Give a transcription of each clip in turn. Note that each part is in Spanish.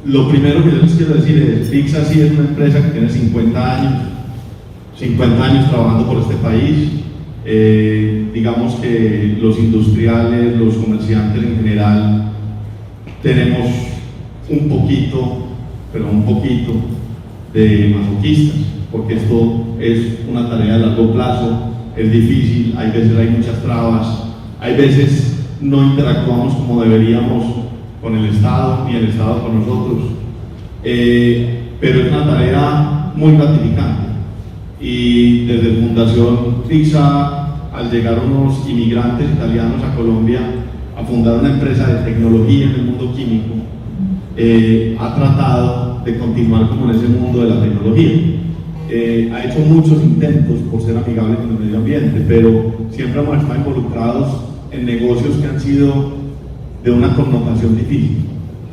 Lo primero que yo les quiero decir es, Fixa sí es una empresa que tiene 50 años trabajando por este país. Digamos que los industriales, los comerciantes en general, tenemos un poquito, pero un poquito de masoquistas, porque esto es una tarea de largo plazo, es difícil, hay veces hay muchas trabas, hay veces no interactuamos como deberíamos con el Estado, ni el Estado con nosotros, pero es una tarea muy gratificante. Y desde Fundación Fixa, al llegar unos inmigrantes italianos a Colombia a fundar una empresa de tecnología en el mundo químico, ha tratado de continuar como en ese mundo de la tecnología. Ha hecho muchos intentos por ser amigable con el medio ambiente, pero siempre hemos estado involucrados en negocios que han sido de una connotación difícil.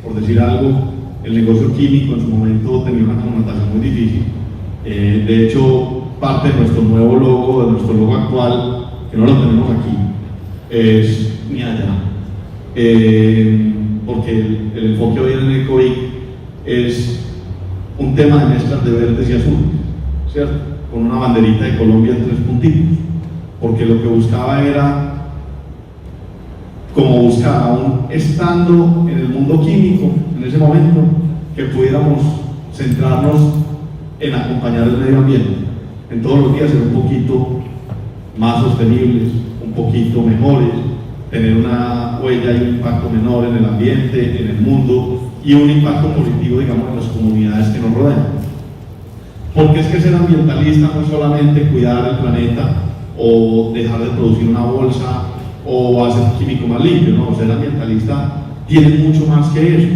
Por decir algo, el negocio químico en su momento tenía una connotación muy difícil. De hecho, parte de nuestro nuevo logo, de nuestro logo actual, que no lo tenemos aquí, es ni allá. Porque el enfoque hoy en el ECOIC es un tema de mezclas de verdes y azules, ¿cierto? Con una banderita de Colombia en 3 puntitos, porque lo que buscaba era, como buscaba aún estando en el mundo químico en ese momento, que pudiéramos centrarnos en acompañar el medio ambiente, en todos los días ser un poquito más sostenibles, un poquito mejores, tener una huella y un impacto menor en el ambiente, en el mundo, y un impacto positivo, digamos, en las comunidades que nos rodean. Porque es que ser ambientalista no es solamente cuidar el planeta o dejar de producir una bolsa o hacer un químico más limpio, ¿no? Ser ambientalista tiene mucho más que eso.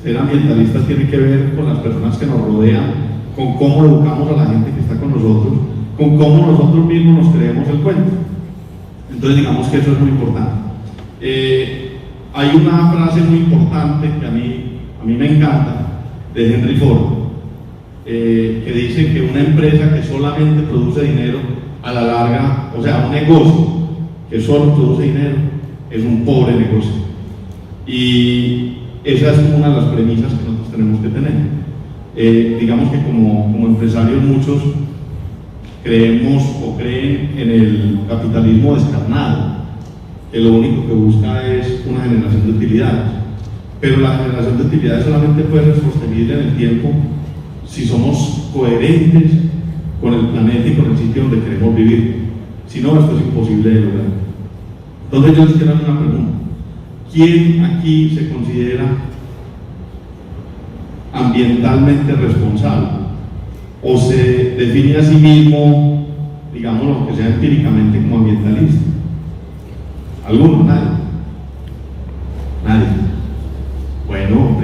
Ser ambientalista tiene que ver con las personas que nos rodean, con cómo educamos a la gente que está con nosotros, con cómo nosotros mismos nos creemos el cuento. Entonces digamos que eso es muy importante. Hay una frase muy importante que a mí me encanta, de Henry Ford, que dice que una empresa que solamente produce dinero, a la larga, o sea, un negocio que solo produce dinero, es un pobre negocio. Y esa es una de las premisas que nosotros tenemos que tener. Digamos que como empresarios muchos creemos o creen en el capitalismo descarnado, que lo único que busca es una generación de utilidades, pero la generación de utilidades solamente puede ser sostenible en el tiempo si somos coherentes con el planeta y con el sitio donde queremos vivir. Si no, esto es imposible de lograr. Entonces yo les quiero hacer una pregunta: ¿quién aquí se considera ambientalmente responsable o se define a sí mismo, digamos lo que sea empíricamente, como ambientalista? ¿Alguno? Nadie. Nadie. Bueno,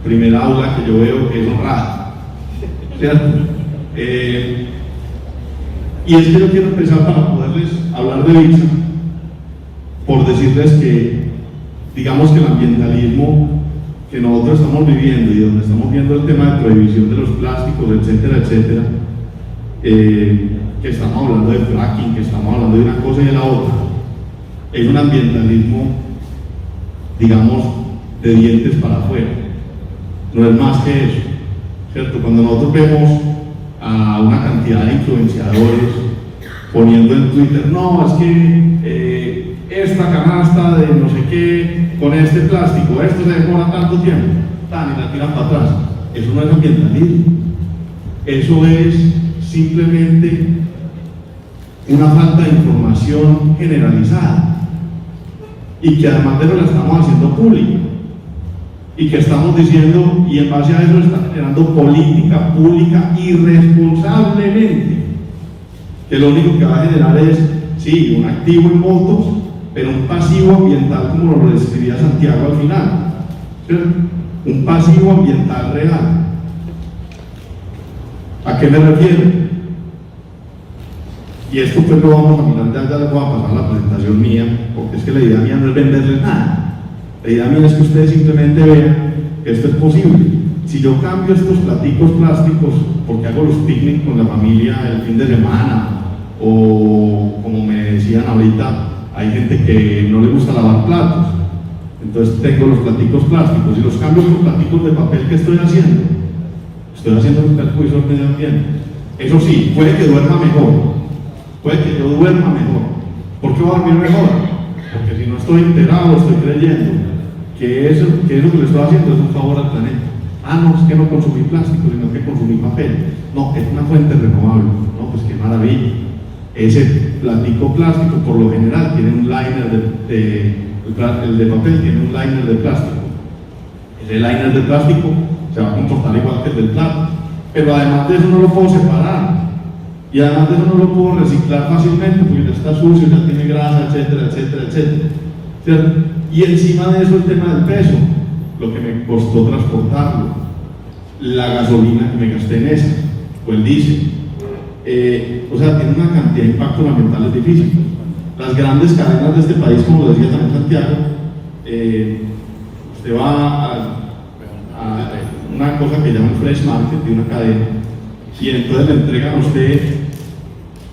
primera aula que yo veo que es honrada, ¿cierto? Y es que yo quiero empezar, para poderles hablar de Fixa, por decirles que, digamos que el ambientalismo que nosotros estamos viviendo y donde estamos viendo el tema de prohibición de los plásticos, etcétera, etcétera, que estamos hablando de fracking, que estamos hablando de una cosa y de la otra, es un ambientalismo, digamos, de dientes para afuera. No es más que eso, ¿cierto? Cuando nosotros vemos a una cantidad de influenciadores poniendo en Twitter, no, es que esta canasta de no sé qué, con este plástico, esto se demora tanto tiempo, y la tiran para atrás. Eso no es ambientalismo, eso es simplemente una falta de información generalizada, y que además de eso la estamos haciendo pública, y que estamos diciendo, y en base a eso está generando política pública irresponsablemente, que lo único que va a generar es, sí, un activo en votos, pero un pasivo ambiental, como lo describía Santiago al final, ¿cierto? Un pasivo ambiental real. ¿A qué me refiero? Y esto pues lo vamos a mirar, ya les voy a pasar la presentación mía, porque es que la idea mía no es venderles nada. La idea mía es que ustedes simplemente vean que esto es posible. Si yo cambio estos platicos plásticos porque hago los picnic con la familia el fin de semana, o como me decían ahorita, hay gente que no le gusta lavar platos, Entonces tengo los platicos plásticos y los cambio por platicos de papel que estoy haciendo un perjuicio al medio ambiente. Eso sí, puede que duerma mejor, puede que yo duerma mejor. ¿Por qué voy a dormir mejor? Porque si no estoy enterado, estoy creyendo que eso que le estoy haciendo es un favor al planeta. No, es que no consumí plástico, sino que consumí papel. No, es una fuente renovable. No, pues qué maravilla. Ese platico plástico, por lo general, tiene un liner el de papel tiene un liner de plástico. Ese liner de plástico se va a comportar igual que el del plato. Pero además de eso no lo puedo separar. Y además de eso no lo puedo reciclar fácilmente porque ya está sucio, ya tiene grasa, etcétera, etcétera, etcétera. ¿Cierto? Y encima de eso el tema del peso, lo que me costó transportarlo, la gasolina que me gasté en esa, o el diésel. O sea, tiene una cantidad de impactos ambientales difíciles. Las grandes cadenas de este país, como lo decía también Santiago, usted va a una cosa que llaman Fresh Market de una cadena, y entonces le entregan a usted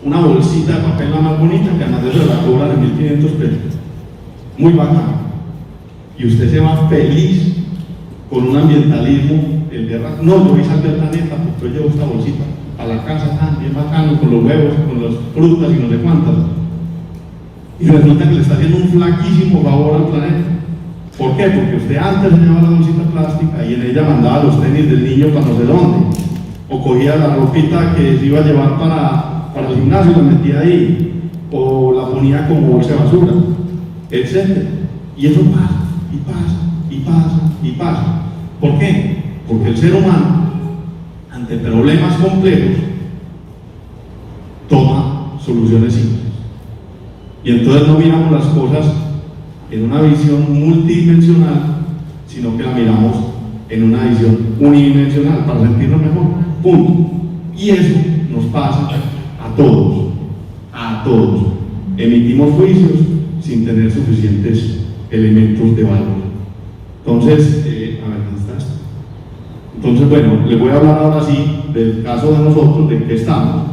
una bolsita de papel la más bonita, que además de eso la cobran en 1.500 pesos. Muy bacano. Y usted se va feliz con un ambientalismo, no, yo voy a salvar el planeta porque yo llevo esta bolsita a la casa tan bien bacano, con los huevos, con las frutas y no sé cuántas. Y resulta que le está haciendo un flaquísimo favor al planeta. ¿Por qué? Porque usted antes se llevaba la bolsita plástica y en ella mandaba los tenis del niño para no sé dónde, o cogía la ropita que se iba a llevar para el gimnasio y la metía ahí, o la ponía como bolsa de basura, etc. Y eso pasa, y pasa, y pasa, y pasa. ¿Por qué? Porque el ser humano, ante problemas complejos, toma soluciones simples. Y entonces no miramos las cosas en una visión multidimensional, sino que la miramos en una visión unidimensional para sentirnos mejor. Punto. Y eso nos pasa a todos. A todos. Emitimos juicios sin tener suficientes elementos de valor. Entonces, ¿dónde estás? Entonces, bueno, les voy a hablar ahora sí del caso de nosotros, de qué estamos.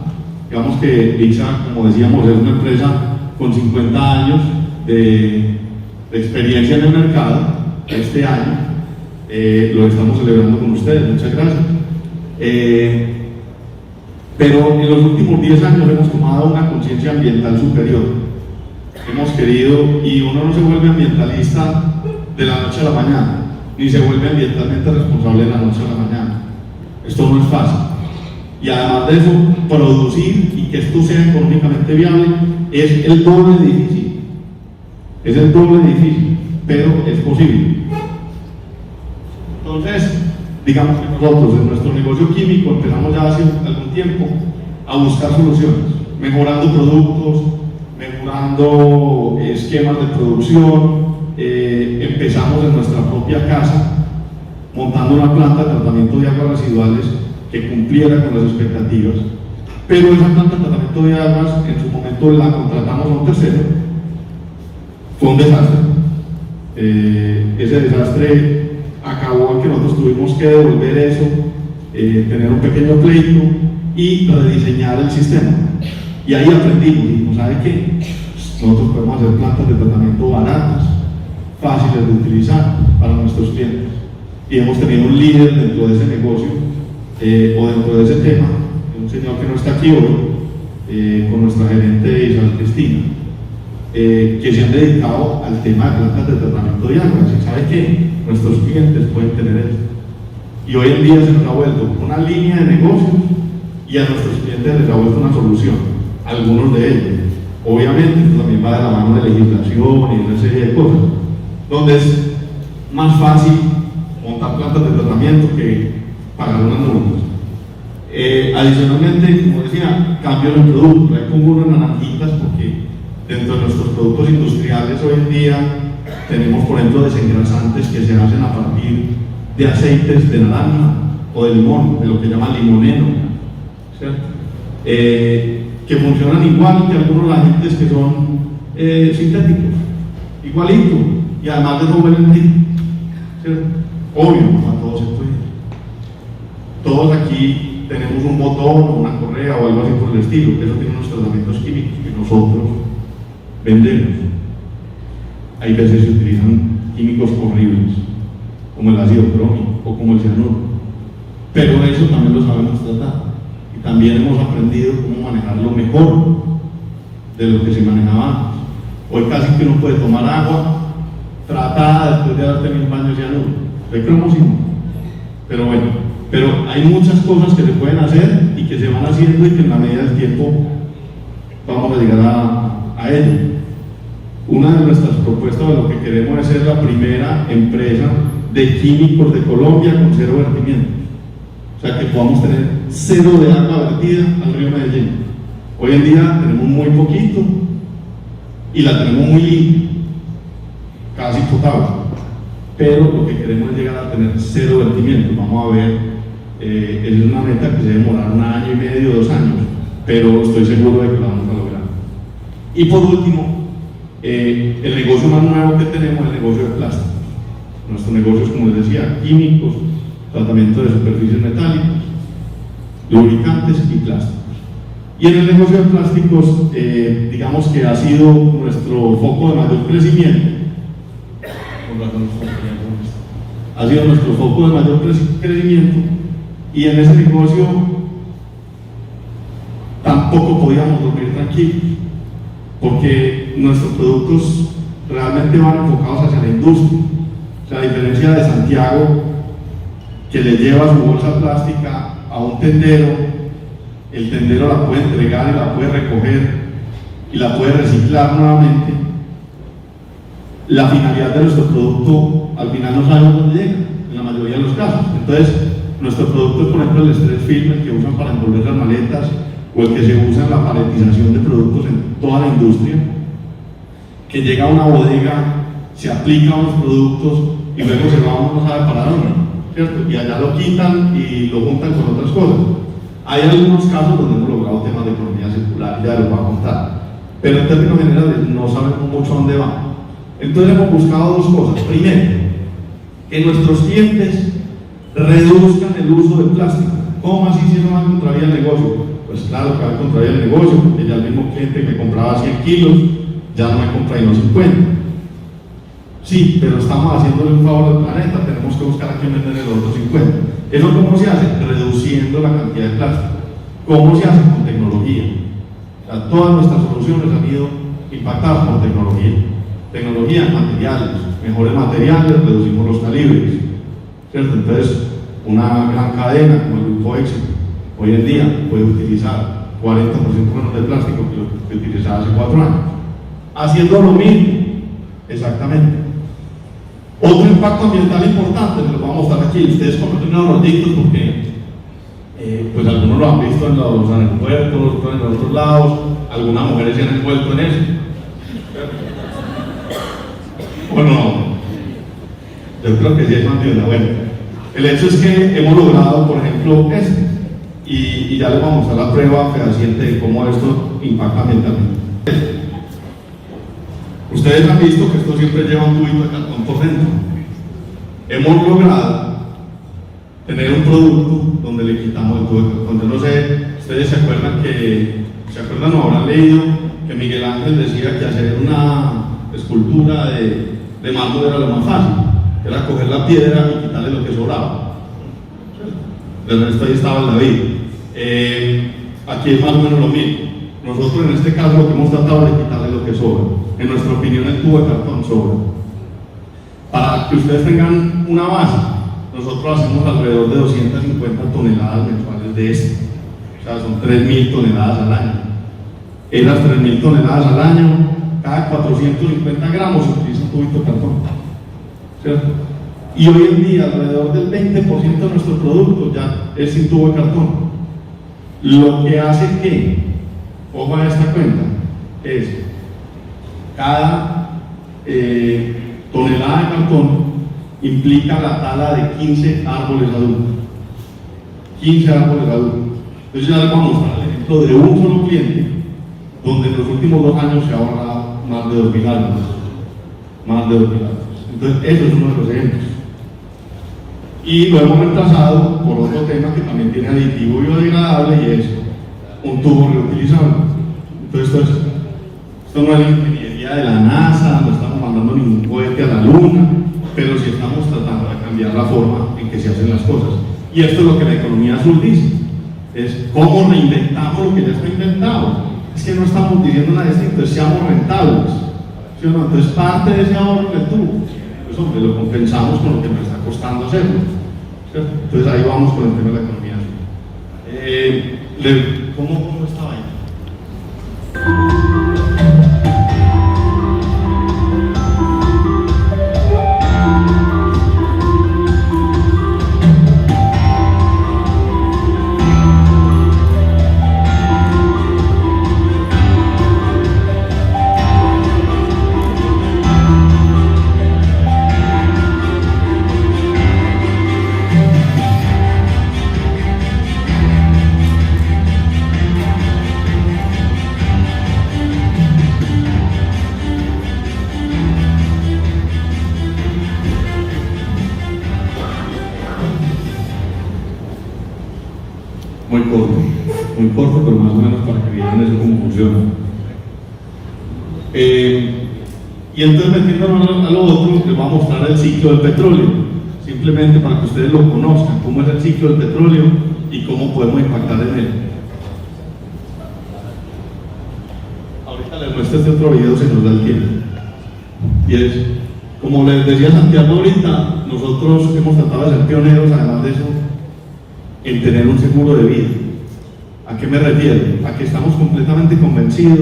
Digamos que Lixa, como decíamos, es una empresa con 50 años de experiencia en el mercado. Este año lo estamos celebrando con ustedes, muchas gracias. Pero en los últimos 10 años hemos tomado una conciencia ambiental superior. Hemos querido, y uno no se vuelve ambientalista de la noche a la mañana, ni se vuelve ambientalmente responsable de la noche a la mañana. Esto no es fácil. Y además de eso, producir y que esto sea económicamente viable es el doble de difícil. Es el doble de difícil, pero es posible. Entonces, digamos que nosotros en nuestro negocio químico empezamos ya hace algún tiempo a buscar soluciones, mejorando productos, mejorando esquemas de producción. Empezamos en nuestra propia casa montando una planta de tratamiento de aguas residuales que cumpliera con las expectativas, pero esa planta de tratamiento de aguas en su momento la contratamos a un tercero. Fue un desastre. Ese desastre acabó en que nosotros tuvimos que devolver eso, tener un pequeño pleito y rediseñar el sistema. Y ahí aprendimos, dijimos, ¿sabe qué? Nosotros podemos hacer plantas de tratamiento baratas, fáciles de utilizar para nuestros clientes. Y hemos tenido un líder dentro de ese negocio, o dentro de ese tema, un señor que no está aquí hoy, con nuestra gerente Isabel Cristina, que se han dedicado al tema de plantas de tratamiento de aguas. ¿Y sabe qué? Nuestros clientes pueden tener esto. Y hoy en día se nos ha vuelto una línea de negocios y a nuestros clientes les ha vuelto una solución, algunos de ellos. Obviamente, esto también va de la mano de legislación y una serie de cosas, donde es más fácil montar plantas de tratamiento que pagar unas multas. Adicionalmente, como decía, cambios en productos. Ahí pongo unas naranjitas porque dentro de nuestros productos industriales hoy en día tenemos, por ejemplo, desengrasantes que se hacen a partir de aceites de naranja o de limón, de lo que llaman limoneno, ¿cierto? Que funcionan igual que algunos agentes que son sintéticos, igualito, y además de no huelen rico, ¿cierto? Obvio, a todos se puede. Todos aquí tenemos un botón o una correa o algo así por el estilo, eso tiene unos tratamientos químicos que nosotros vendemos. Hay veces se utilizan químicos como el ácido crómico o como el cianuro. Pero eso también lo sabemos tratar. Y también hemos aprendido cómo manejarlo mejor de lo que se manejaba antes. Hoy casi que uno puede tomar agua tratada después de haber tenido un baño de cianuro, de cromosimo. Pero bueno, hay muchas cosas que se pueden hacer y que se van haciendo y que en la medida del tiempo vamos a llegar a ello. Una de nuestras propuestas de lo que queremos es ser la primera empresa de químicos de Colombia con cero vertimiento. O sea, que podamos tener cero de agua vertida al río Medellín. Hoy en día tenemos muy poquito y la tenemos muy limpia, casi potable, pero lo que queremos es llegar a tener cero vertimiento. Vamos a ver, es una meta que se demorará 1 año y medio, 2 años, pero estoy seguro de que la vamos a lograr. Y por último, el negocio más nuevo que tenemos es el negocio de plástico. Nuestro negocio es, como les decía, químicos, tratamiento de superficies metálicas, lubricantes y plásticos. Y en el negocio de plásticos, digamos que ha sido nuestro foco de mayor crecimiento. Ha sido nuestro foco de mayor crecimiento, y en ese negocio tampoco podíamos dormir tranquilos, porque nuestros productos realmente van enfocados hacia la industria. O sea, a diferencia de Santiago, que le lleva su bolsa plástica a un tendero, el tendero la puede entregar y la puede recoger y la puede reciclar nuevamente. La finalidad de nuestro producto al final no sabemos dónde llega, en la mayoría de los casos. Entonces, nuestro producto es, por ejemplo, el estrés film, el que usan para envolver las maletas, o el que se usa en la paletización de productos en toda la industria, que llega a una bodega, se aplica a unos productos y luego se va, uno no sabe para dónde, ¿cierto? Y allá lo quitan y lo juntan con otras cosas. Hay algunos casos donde hemos logrado temas de economía circular, ya les voy a contar, pero en términos generales no sabemos mucho a dónde va. Entonces hemos buscado 2 cosas. Primero, que nuestros clientes reduzcan el uso de plástico. ¿Cómo así si no va a contravía el negocio? Pues claro que va a contravía el negocio, porque ya el mismo cliente que compraba 100 kilos ya no me compra y no 50. Sí, pero estamos haciéndole un favor al planeta, tenemos que buscar a quién vender el otro 50. ¿Eso cómo se hace? Reduciendo la cantidad de plástico. ¿Cómo se hace? Con tecnología. O sea, todas nuestras soluciones han ido impactadas por tecnología. Tecnología, materiales, mejores materiales, reducimos los calibres, ¿cierto? Entonces, una gran cadena como el Grupo Éxito, hoy en día puede utilizar 40% menos de plástico que lo que utilizaba hace 4 años. Haciendo lo mismo, exactamente. Otro impacto ambiental importante, se lo voy a mostrar aquí. Ustedes conocen unos rotitos porque pues algunos lo han visto en los aeropuertos, otros en otros lados, algunas mujeres se han envuelto en eso. ¿O no? Yo creo que sí es más de bueno. El hecho es que hemos logrado, por ejemplo, y ya les vamos a mostrar la prueba fehaciente de cómo esto impacta ambientalmente. Ustedes han visto que esto siempre lleva un tubito de cartón por dentro. Hemos logrado tener un producto donde le quitamos el tubo de cartón. Yo no sé, ustedes se acuerdan o habrán leído que Miguel Ángel decía que hacer una escultura de mármol era lo más fácil, era coger la piedra y quitarle lo que sobraba. El resto ahí estaba el David. Aquí es más o menos lo mismo. Nosotros en este caso lo que hemos tratado de quitarle lo que sobra. En nuestra opinión el tubo de cartón sobra. Para que ustedes tengan una base, nosotros hacemos alrededor de 250 toneladas mensuales de esto. O sea, son 3.000 toneladas al año. Esas 3.000 toneladas al año, cada 450 gramos se utiliza un tubito de cartón, ¿cierto? Y hoy en día alrededor del 20% de nuestro producto ya es sin tubo de cartón. Lo que hace que, ojo a esta cuenta, es cada tonelada de cartón implica la tala de 15 árboles adultos. 15 árboles adultos. Entonces ya les voy a mostrar el ejemplo de un solo cliente donde en los últimos 2 años se ha ahorrado más de 2.000 árboles. Más de 2.000 árboles. Entonces, eso es uno de los ejemplos. Y lo hemos reemplazado por otro tema que también tiene aditivo biodegradable y es un tubo reutilizable. Entonces, esto no es la ingeniería de la NASA, no estamos mandando ningún cohete a la Luna, pero sí estamos tratando de cambiar la forma en que se hacen las cosas. Y esto es lo que la economía azul dice, es cómo reinventamos lo que ya está inventado. Es que no estamos diciendo nada distinto, es seamos rentables, ¿sí o no? Entonces parte de ese ahorro que tuvo, pues hombre, lo compensamos con lo que nos está costando hacerlo, ¿cierto? Entonces ahí vamos con el tema de la economía azul. ¿Cómo está vaina? Muy corto, pero más o menos para que vean eso cómo funciona. Y entonces metiéndonos a lo otro, les voy a mostrar el ciclo del petróleo, simplemente para que ustedes lo conozcan, cómo es el ciclo del petróleo y cómo podemos impactar en él. Ahorita les muestro este otro video, se nos da el tiempo. Y es, como les decía Santiago ahorita, nosotros hemos tratado de ser pioneros, además de eso, en tener un seguro de vida. ¿A qué me refiero? A que estamos completamente convencidos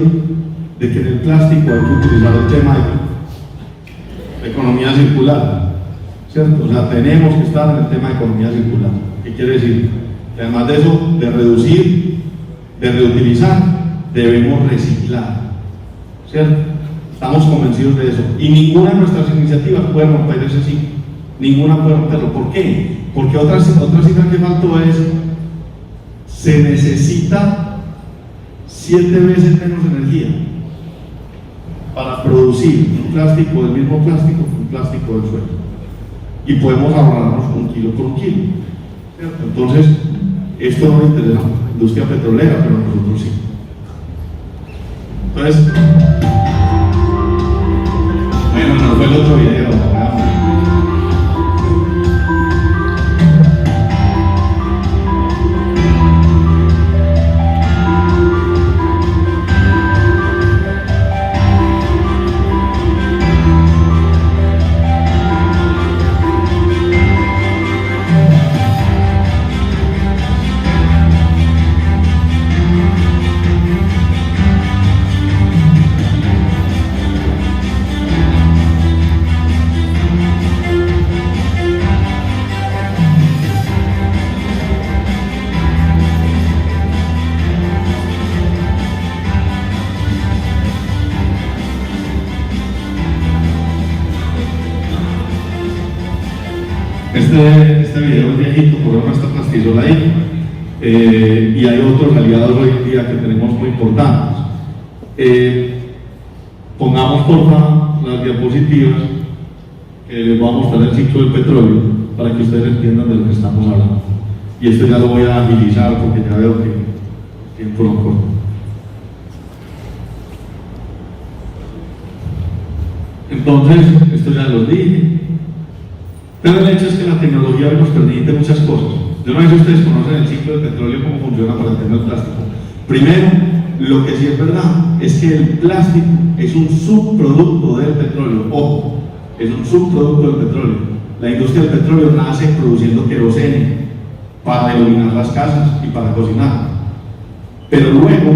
de que en el plástico hay que utilizar el tema de economía circular, ¿cierto? O sea, tenemos que estar en el tema de economía circular. ¿Qué quiere decir? Que además de eso, de reducir, de reutilizar, debemos reciclar, ¿cierto? Estamos convencidos de eso. Y ninguna de nuestras iniciativas puede romper ese ciclo. Ninguna puede romperlo. ¿Por qué? Porque otra cifra que faltó es: se necesita 7 veces menos energía para producir un plástico del mismo plástico que un plástico del suelo. Y podemos ahorrarnos 1 kilo por 1 kilo, ¿cierto? Entonces, esto no le interesa a la industria petrolera, pero a nosotros sí. Entonces, bueno, nos fue el otro video. Este video es viejito, por ejemplo, esta plastizola ahí, y hay otros aliados hoy en día que tenemos muy importantes. Pongamos por favor las diapositivas que les voy a mostrar el ciclo del petróleo para que ustedes entiendan de lo que estamos hablando. Y esto ya lo voy a agilizar porque ya veo que el tiempo no corta. Entonces, esto ya lo dije. Pero el hecho es que la tecnología hoy nos permite muchas cosas. Yo no sé si ustedes conocen el ciclo del petróleo, cómo funciona para el tema del plástico. Primero, lo que sí es verdad es que el plástico es un subproducto del petróleo. Ojo, es un subproducto del petróleo. La industria del petróleo nace produciendo querosene para iluminar las casas y para cocinar. Pero luego,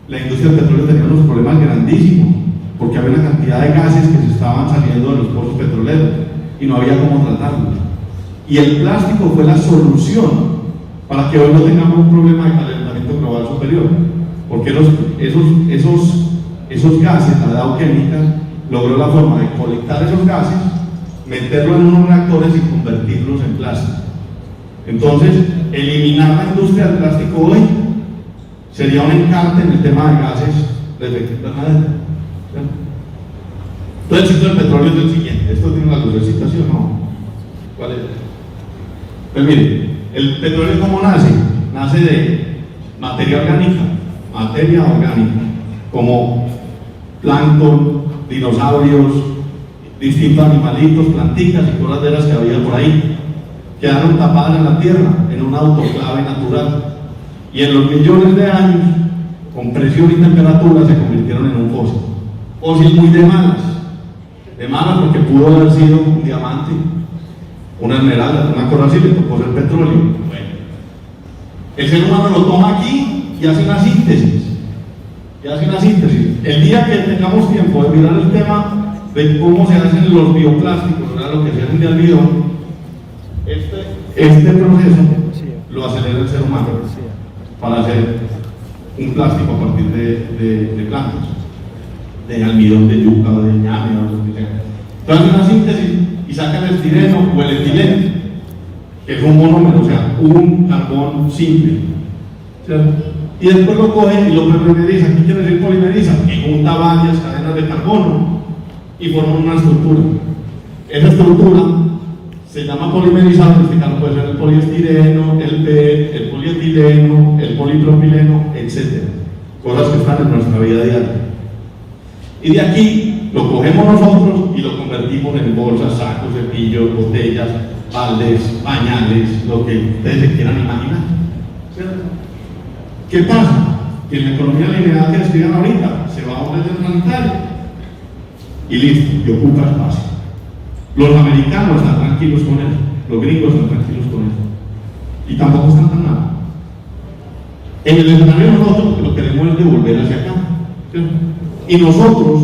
la industria del petróleo tenía unos problemas grandísimos, porque había una cantidad de gases que se estaban saliendo de los pozos petroleros y no había cómo tratarlos. Y el plástico fue la solución para que hoy no tengamos un problema de calentamiento global superior, porque esos gases, la Dow Chemical logró la forma de colectar esos gases, meterlos en unos reactores y convertirlos en plástico. Entonces, eliminar la industria del plástico hoy sería un encarte en el tema de gases de efecto invernadero. Entonces, el ciclo del petróleo es el siguiente. Esto tiene una lucecita, ¿sí o no? ¿Cuál es? Pues mire, el petróleo, ¿cómo nace? Nace de materia orgánica, como plancton, dinosaurios, distintos animalitos, plantitas y cosas de las que había por ahí. Quedaron tapadas en la tierra, en un autoclave natural. Y en los millones de años, con presión y temperatura, se convirtieron en un fósil. Fósil muy de malas porque pudo haber sido un diamante, una esmeralda, una cosa así, le tocó ser petróleo. Bueno, el ser humano lo toma aquí y hace una síntesis. El día que tengamos tiempo de mirar el tema de cómo se hacen los bioplásticos, ¿verdad? Lo que se hacen de almidón, este proceso lo acelera el ser humano para hacer un plástico a partir de plantas, de almidón, de yuca, de ñame, o lo que sea. Entonces una síntesis y sacan el estireno o el etileno, que es un monómero, o sea, un carbón simple, ¿cierto? Y después lo cogen y lo polimeriza. ¿Qué quiere decir polimeriza? Que junta varias cadenas de carbono y forman una estructura. Esa estructura se llama polimerizado, en este caso puede ser el poliestireno, el PET, el polietileno, el polipropileno, etc. Cosas que están en nuestra vida diaria. Y de aquí lo cogemos nosotros y lo convertimos en bolsas, sacos, cepillos, botellas, baldes, pañales, lo que ustedes se quieran imaginar. ¿Cierto? ¿Qué pasa? Que en la economía lineal que describan ahorita se va a un relleno sanitario y listo, y ocupa espacio. Los americanos están tranquilos con eso, los gringos están tranquilos con eso, y tampoco están tan mal. En el escenario nosotros lo que queremos es devolver hacia acá, ¿cierto? Y nosotros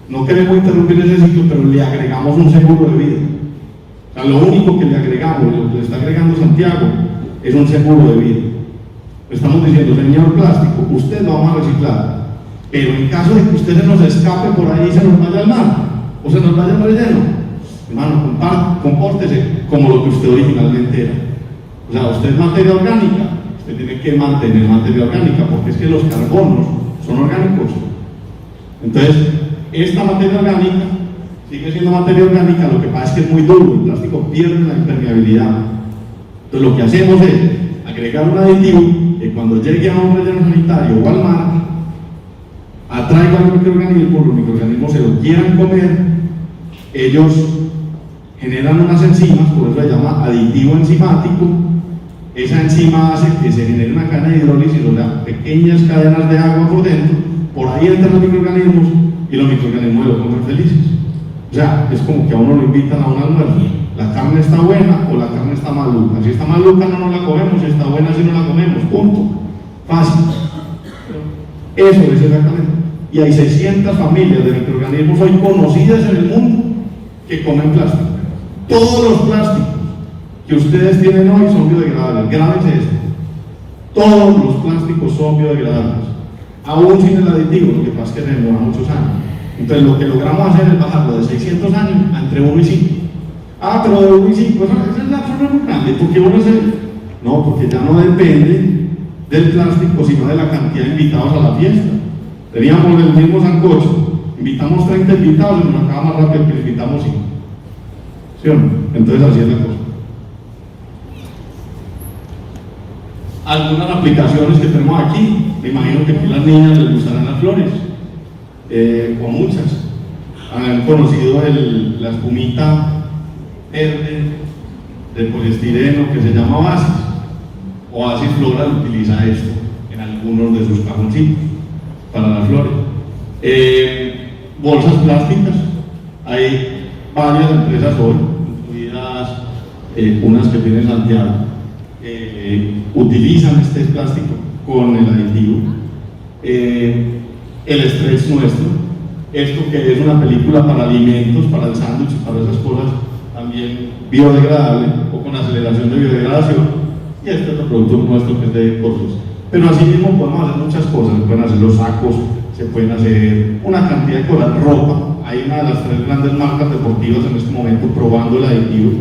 no queremos interrumpir ese ciclo, pero le agregamos un seguro de vida. O sea, lo único que le agregamos, lo que le está agregando Santiago, es un seguro de vida. Estamos diciendo, señor plástico, usted lo vamos a reciclar, pero en caso de que usted se nos escape por ahí y se nos vaya al mar, o se nos vaya al relleno, hermano, compórtese como lo que usted originalmente era. O sea, usted es materia orgánica, usted tiene que mantener materia orgánica, porque es que los carbonos son orgánicos. Entonces, esta materia orgánica sigue siendo materia orgánica, lo que pasa es que es muy duro, el plástico pierde la impermeabilidad. Entonces, lo que hacemos es agregar un aditivo que cuando llegue a un relleno sanitario o al mar, atraiga a los microorganismos se lo quieran comer, ellos generan unas enzimas, por eso se llama aditivo enzimático. Esa enzima hace que se genere una cadena de hidrólisis, o sea, pequeñas cadenas de agua por dentro, por ahí entran los microorganismos y los microorganismos lo comen felices. O sea, es como que a uno lo invitan a un almuerzo. La carne está buena o la carne está maluca. Si está maluca no nos la comemos, si está buena sí no la comemos, punto. Fácil. Eso es exactamente. Y hay 600 familias de microorganismos hoy conocidas en el mundo que comen plástico. Todos los plásticos que ustedes tienen hoy son biodegradables. Grábense esto. Todos los plásticos son biodegradables. Aún sin el aditivo, lo que pasa es que se demora muchos años. Entonces lo que logramos hacer es bajarlo de 600 años a entre 1 y 5. Ah, pero de 1 y 5, esa es la zona muy grande, porque uno se... No, porque ya no depende del plástico, sino de la cantidad de invitados a la fiesta. Teníamos el mismo sancocho, invitamos 30 invitados y nos acaba más rápido que invitamos 5. ¿Sí o no? Entonces así es la cosa. Algunas aplicaciones que tenemos aquí, me imagino que aquí a las niñas les gustarán las flores, o muchas. Han conocido la espumita verde del poliestireno que se llama Oasis. Oasis Floral utiliza esto en algunos de sus cajoncitos para las flores. Bolsas plásticas, hay varias empresas hoy, incluidas unas que tiene Santiago, utilizan este plástico con el aditivo. El stretch nuestro, esto que es una película para alimentos, para el sándwich, para esas cosas, también biodegradable o con aceleración de biodegradación, y este otro producto nuestro que es de cosas. Pero así mismo podemos hacer muchas cosas, se pueden hacer los sacos, se pueden hacer una cantidad de cosas, ropa. Hay una de las 3 grandes marcas deportivas en este momento probando el aditivo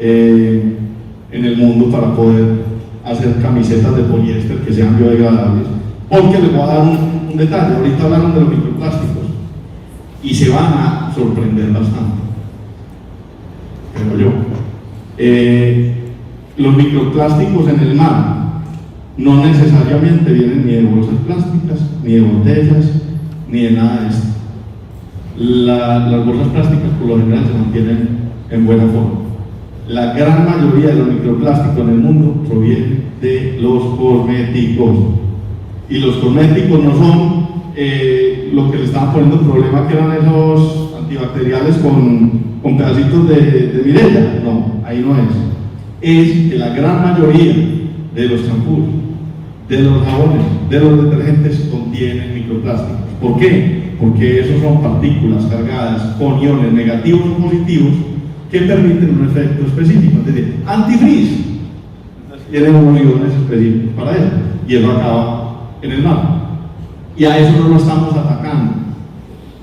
en el mundo para poder hacer camisetas de poliéster que sean biodegradables. Porque les voy a dar un detalle, ahorita hablaron de los microplásticos y se van a sorprender bastante, creo yo. Los microplásticos en el mar no necesariamente vienen ni de bolsas plásticas, ni de botellas, ni de nada de esto. las bolsas plásticas por lo general se mantienen en buena forma. La gran mayoría de los microplásticos en el mundo proviene de los cosméticos. Y los cosméticos no son lo que le estaban poniendo problema, que eran esos antibacteriales con pedacitos de Mirella. No, ahí no es. Es que la gran mayoría de los champús, de los jabones, de los detergentes contienen microplásticos. ¿Por qué? Porque esos son partículas cargadas con iones negativos o positivos que permiten un efecto específico. Es decir, antifreeze tienen unos iones específicos para eso, y eso acaba en el mar. Y a eso no lo estamos atacando.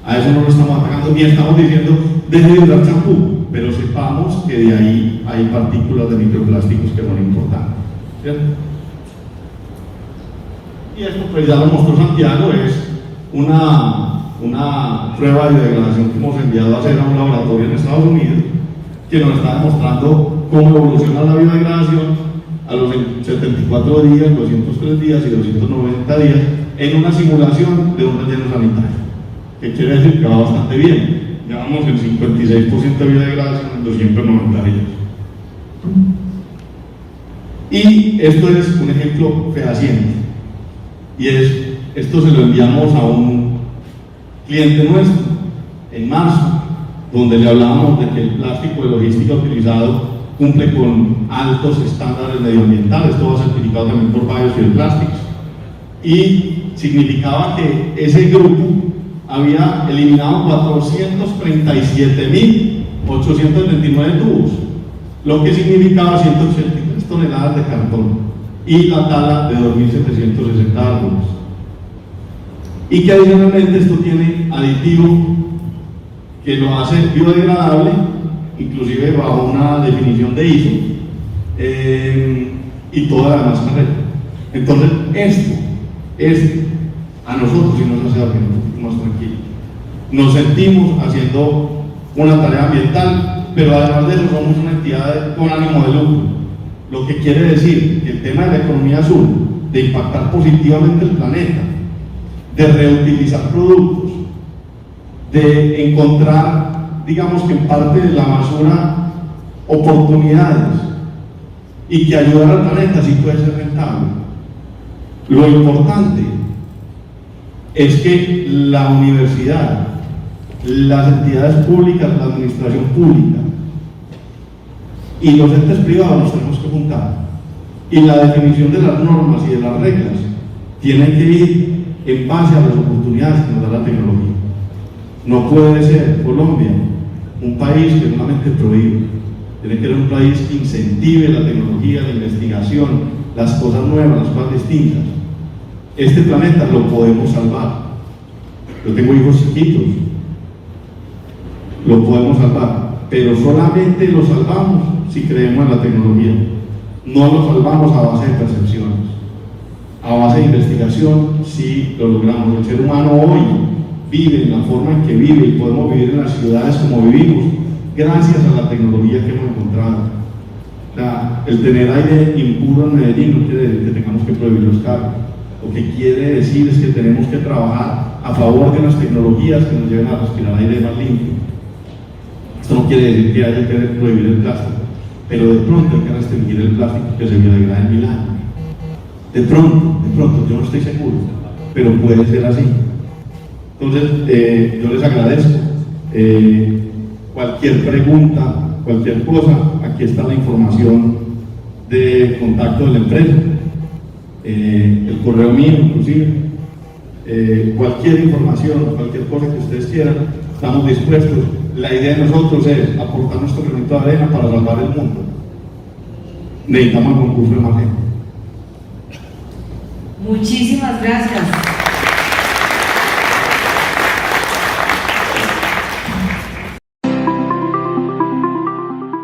A eso no lo estamos atacando, ni estamos diciendo deje de usar champú, pero sepamos que de ahí hay partículas de microplásticos que son importantes. ¿Cierto? Y esto, pues ya lo mostró Santiago, es una prueba de degradación que hemos enviado a hacer a un laboratorio en Estados Unidos, que nos está demostrando cómo evoluciona la biodegradación a los 74 días, 203 días y 290 días en una simulación de un relleno sanitario, que quiere decir que va bastante bien. Ya vamos en 56% de biodegradación en 290 días. Y esto es un ejemplo fehaciente, y esto se lo enviamos a un cliente nuestro en marzo, donde le hablábamos de que el plástico de logística utilizado cumple con altos estándares medioambientales, todo certificado también por Biosphere Plastics, y significaba que ese grupo había eliminado 437.829 tubos, lo que significaba 183 toneladas de cartón y la tala de 2.760 árboles. Y que adicionalmente esto tiene aditivo que lo hace biodegradable, inclusive bajo una definición de ISO, y toda la demás carrera. Entonces, esto a nosotros sí nos hace dormir un poquito más tranquilos. Nos sentimos haciendo una tarea ambiental, pero además de eso somos una entidad con ánimo de lucro, lo que quiere decir que el tema de la economía azul, de impactar positivamente el planeta, de reutilizar productos, de encontrar, digamos que en parte de la basura, oportunidades, y que ayudar al planeta sí puede ser rentable. Lo importante es que la universidad, las entidades públicas, la administración pública y los entes privados nos tenemos que juntar, y la definición de las normas y de las reglas tienen que ir en base a las oportunidades que nos da la tecnología. No puede ser Colombia un país que solamente prohíbe, tiene que ser un país que incentive la tecnología, la investigación, las cosas nuevas, las cosas distintas. Este planeta lo podemos salvar. Yo tengo hijos chiquitos, lo podemos salvar, pero solamente lo salvamos si creemos en la tecnología. No lo salvamos a base de percepciones, a base de investigación. Si lo logramos. El ser humano hoy vive en la forma en que vive, y podemos vivir en las ciudades como vivimos gracias a la tecnología que hemos encontrado. O sea, el tener aire impuro en Medellín no quiere decir que tengamos que prohibir los carros. Lo que quiere decir es que tenemos que trabajar a favor de unas tecnologías que nos lleven a respirar aire más limpio. Esto no quiere decir que haya que prohibir el plástico, pero de pronto hay que restringir el plástico que se biodegrada en Milán. De pronto, yo no estoy seguro, pero puede ser así. Entonces, yo les agradezco. Cualquier pregunta, cualquier cosa, aquí está la información de contacto de la empresa, el correo mío inclusive, cualquier información, cualquier cosa que ustedes quieran, estamos dispuestos. La idea de nosotros es aportar nuestro granito de arena para salvar el mundo. Necesitamos el concurso de más gente. Muchísimas gracias.